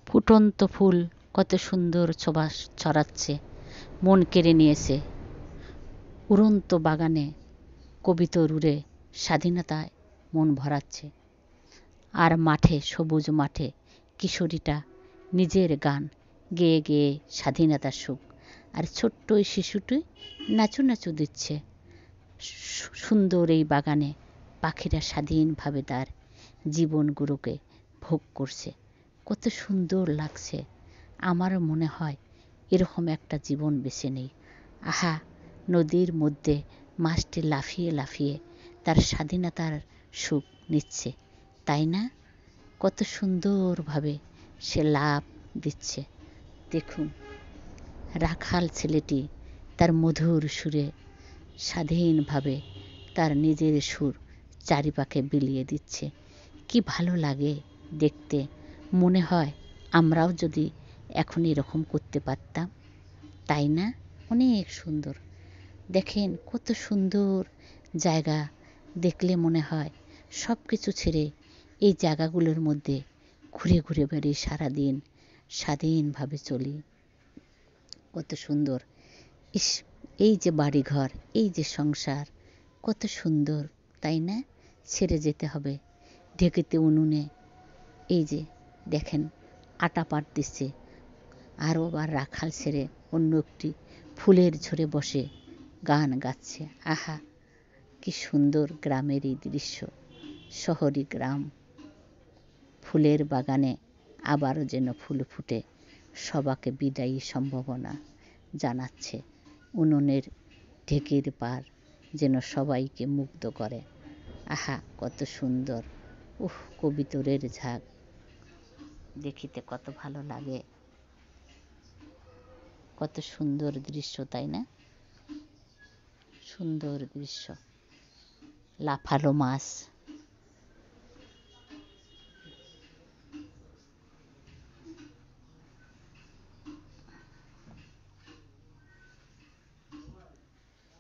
ফুটন্ত ফুল কত সুন্দর সুবাস ছড়াচ্ছে, মন কেড়ে নিয়েছে। উড়ন্ত বাগানে কবিতর উড়ে স্বাধীনতায় মন ভরাচ্ছে। আর মাঠে, সবুজ মাঠে কিশোরীটা নিজের গান গেয়ে গেয়ে স্বাধীনতার সুখ। আর ছোট্ট ওই শিশুটি নাচু নাচু দিচ্ছে। সুন্দর এই বাগানে পাখিরা স্বাধীনভাবে তার জীবনগুলোকে ভোগ করছে। কত সুন্দর লাগছে। আমারও মনে হয় এরকম একটা জীবন বেছে নেই। আহা, নদীর মধ্যে মাছটি লাফিয়ে লাফিয়ে তার স্বাধীনতার সুখ নিচ্ছে, তাই না? কত সুন্দরভাবে সে লাফ দিচ্ছে। দেখুন, রাখাল ছেলেটি তার মধুর সুরে স্বাধীনভাবে তার নিজের সুর চারিপাশে বিলিয়ে দিচ্ছে। কি ভালো লাগে দেখতে। মনে হয় আমরাও যদি এখন এরকম করতে পারতাম, তাই না? অনেক সুন্দর। দেখেন কত সুন্দর জায়গা। দেখলে মনে হয় সব কিছু ছেড়ে এই জায়গাগুলোর মধ্যে ঘুরে ঘুরে বেড়ি সারাদিন, স্বাধীনভাবে চলি। কত সুন্দর। ইস, এই যে বাড়িঘর, এই যে সংসার, কত সুন্দর, তাই না? ছেড়ে যেতে হবে। ঢেকিতে উনুনে এই যে দেখেন আটা পাড়তেছে, আরও আবার রাখাল ছেড়ে অন্য একটি ফুলের ঝরে বসে গান গাচ্ছে। আহা, কি সুন্দর গ্রামের এই দৃশ্য। শহরি গ্রাম, ফুলের বাগানে আবারও যেন ফুল ফুটে সবাকে বিদায়ী সম্ভাবনা জানাচ্ছে। উনুনের ঢেকির পার যেন সবাইকে মুগ্ধ করে। আহা, কত সুন্দর। কবিতরের ঝাঁক দেখিতে কত ভালো লাগে। কত সুন্দর দৃশ্য, তাই না? সুন্দর দৃশ্য। লাফালো মাছ,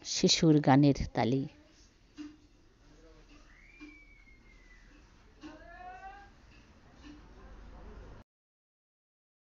শিশুর গানের তালি।